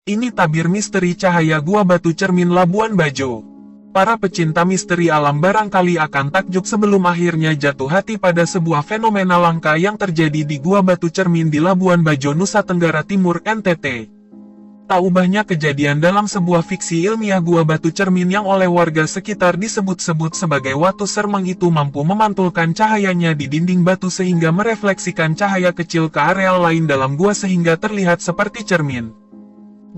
Ini tabir misteri cahaya Gua Batu Cermin Labuan Bajo. Para pecinta misteri alam barangkali akan takjub sebelum akhirnya jatuh hati pada sebuah fenomena langka yang terjadi di Gua Batu Cermin di Labuan Bajo, Nusa Tenggara Timur, NTT. Tak ubahnya kejadian dalam sebuah fiksi ilmiah Gua Batu Cermin yang oleh warga sekitar disebut-sebut sebagai Watu Sermeng itu mampu memantulkan cahayanya di dinding batu sehingga merefleksikan cahaya kecil ke areal lain dalam gua sehingga terlihat seperti cermin.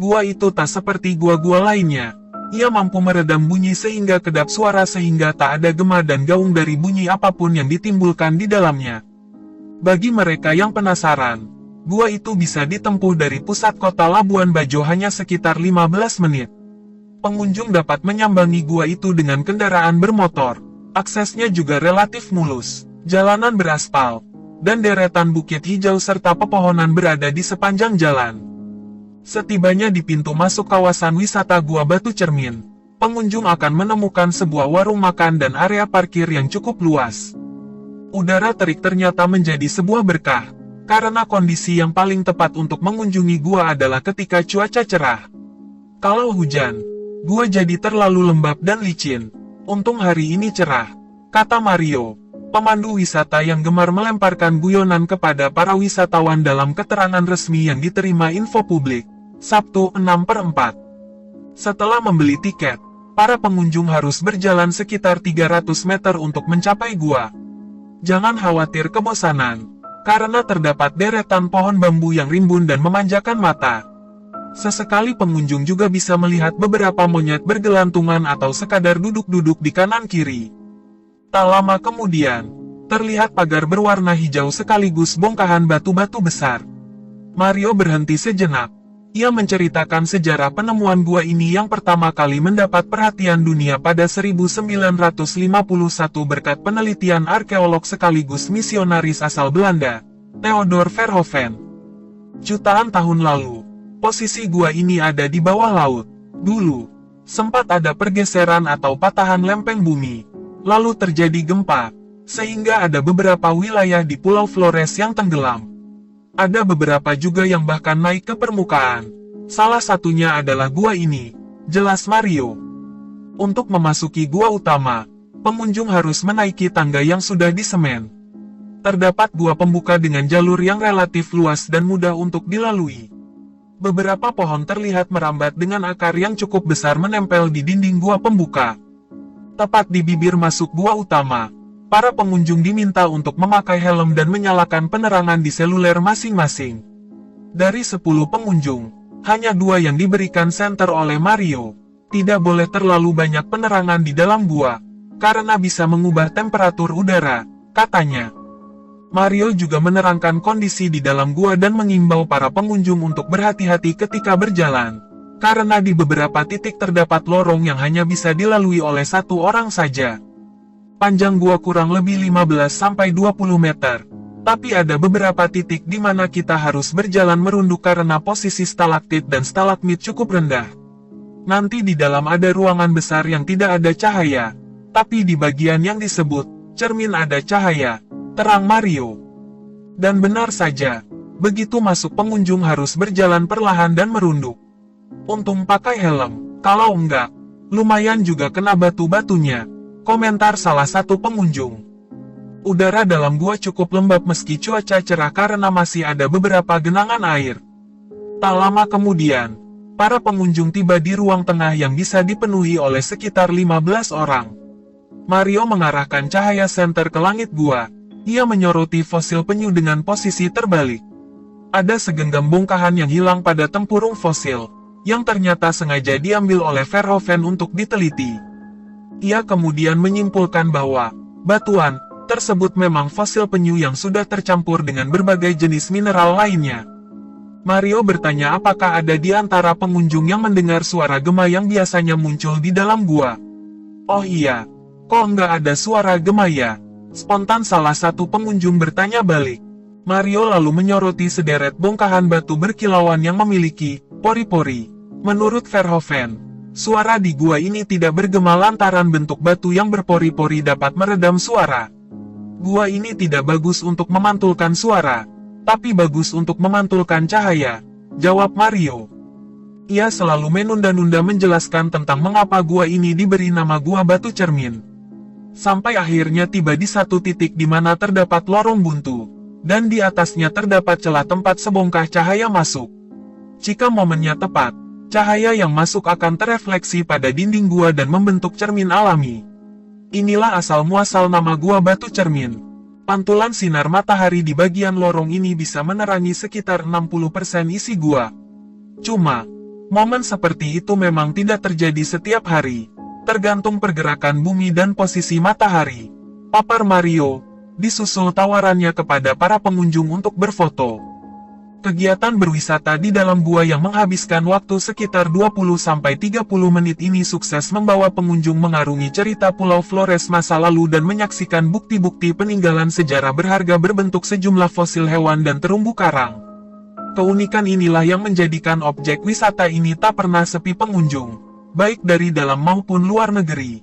Gua itu tak seperti gua-gua lainnya. Ia mampu meredam bunyi sehingga kedap suara sehingga tak ada gema dan gaung dari bunyi apapun yang ditimbulkan di dalamnya. Bagi mereka yang penasaran, gua itu bisa ditempuh dari pusat kota Labuan Bajo hanya sekitar 15 menit. Pengunjung dapat menyambangi gua itu dengan kendaraan bermotor. Aksesnya juga relatif mulus. Jalanan beraspal, dan deretan bukit hijau serta pepohonan berada di sepanjang jalan. Setibanya di pintu masuk kawasan wisata Gua Batu Cermin, pengunjung akan menemukan sebuah warung makan dan area parkir yang cukup luas. Udara terik ternyata menjadi sebuah berkah, karena kondisi yang paling tepat untuk mengunjungi gua adalah ketika cuaca cerah. Kalau hujan, gua jadi terlalu lembab dan licin. Untung hari ini cerah, kata Mario, pemandu wisata yang gemar melemparkan guyonan kepada para wisatawan dalam keterangan resmi yang diterima Info Publik, Sabtu 6/4. Setelah membeli tiket, para pengunjung harus berjalan sekitar 300 meter untuk mencapai gua. Jangan khawatir kebosanan, karena terdapat deretan pohon bambu yang rimbun dan memanjakan mata. Sesekali pengunjung juga bisa melihat beberapa monyet bergelantungan atau sekadar duduk-duduk di kanan kiri. Tak lama kemudian, terlihat pagar berwarna hijau sekaligus bongkahan batu-batu besar. Mario berhenti sejenak. Ia menceritakan sejarah penemuan gua ini yang pertama kali mendapat perhatian dunia pada 1951 berkat penelitian arkeolog sekaligus misionaris asal Belanda, Theodor Verhoeven. Jutaan tahun lalu, posisi gua ini ada di bawah laut. Dulu, sempat ada pergeseran atau patahan lempeng bumi. Lalu terjadi gempa, sehingga ada beberapa wilayah di Pulau Flores yang tenggelam. Ada beberapa juga yang bahkan naik ke permukaan. Salah satunya adalah gua ini, jelas Mario. Untuk memasuki gua utama, pengunjung harus menaiki tangga yang sudah disemen. Terdapat gua pembuka dengan jalur yang relatif luas dan mudah untuk dilalui. Beberapa pohon terlihat merambat dengan akar yang cukup besar menempel di dinding gua pembuka. Tepat di bibir masuk gua utama, para pengunjung diminta untuk memakai helm dan menyalakan penerangan di seluler masing-masing. Dari 10 pengunjung, hanya 2 yang diberikan senter oleh Mario. Tidak boleh terlalu banyak penerangan di dalam gua, karena bisa mengubah temperatur udara, katanya. Mario juga menerangkan kondisi di dalam gua dan mengimbau para pengunjung untuk berhati-hati ketika berjalan, karena di beberapa titik terdapat lorong yang hanya bisa dilalui oleh 1 orang saja. Panjang gua kurang lebih 15-20 meter, tapi ada beberapa titik di mana kita harus berjalan merunduk karena posisi stalaktit dan stalagmit cukup rendah. Nanti di dalam ada ruangan besar yang tidak ada cahaya, tapi di bagian yang disebut cermin ada cahaya, terang Mario. Dan benar saja, begitu masuk pengunjung harus berjalan perlahan dan merunduk. Untung pakai helm, kalau enggak, lumayan juga kena batu-batunya, komentar salah satu pengunjung. Udara dalam gua cukup lembab meski cuaca cerah karena masih ada beberapa genangan air. Tak lama kemudian, para pengunjung tiba di ruang tengah yang bisa dipenuhi oleh sekitar 15 orang. Mario mengarahkan cahaya senter ke langit gua. Ia menyoroti fosil penyu dengan posisi terbalik. Ada segenggam bongkahan yang hilang pada tempurung fosil, yang ternyata sengaja diambil oleh Verhoeven untuk diteliti. Ia kemudian menyimpulkan bahwa batuan tersebut memang fosil penyu yang sudah tercampur dengan berbagai jenis mineral lainnya. Mario bertanya apakah ada di antara pengunjung yang mendengar suara gema yang biasanya muncul di dalam gua. Oh iya, kok nggak ada suara gema ya? Spontan salah satu pengunjung bertanya balik. Mario lalu menyoroti sederet bongkahan batu berkilauan yang memiliki pori-pori. Menurut Verhoeven, suara di gua ini tidak bergema lantaran bentuk batu yang berpori-pori dapat meredam suara. Gua ini tidak bagus untuk memantulkan suara, tapi bagus untuk memantulkan cahaya, jawab Mario. Ia selalu menunda-nunda menjelaskan tentang mengapa gua ini diberi nama Gua Batu Cermin. Sampai akhirnya tiba di satu titik di mana terdapat lorong buntu, dan di atasnya terdapat celah tempat sebongkah cahaya masuk. Jika momennya tepat, cahaya yang masuk akan terefleksi pada dinding gua dan membentuk cermin alami. Inilah asal-muasal nama Gua Batu Cermin. Pantulan sinar matahari di bagian lorong ini bisa menerangi sekitar 60% isi gua. Cuma, momen seperti itu memang tidak terjadi setiap hari, tergantung pergerakan bumi dan posisi matahari. Papar Mario, disusul tawarannya kepada para pengunjung untuk berfoto. Kegiatan berwisata di dalam gua yang menghabiskan waktu sekitar 20-30 menit ini sukses membawa pengunjung mengarungi cerita Pulau Flores masa lalu dan menyaksikan bukti-bukti peninggalan sejarah berharga berbentuk sejumlah fosil hewan dan terumbu karang. Keunikan inilah yang menjadikan objek wisata ini tak pernah sepi pengunjung, baik dari dalam maupun luar negeri.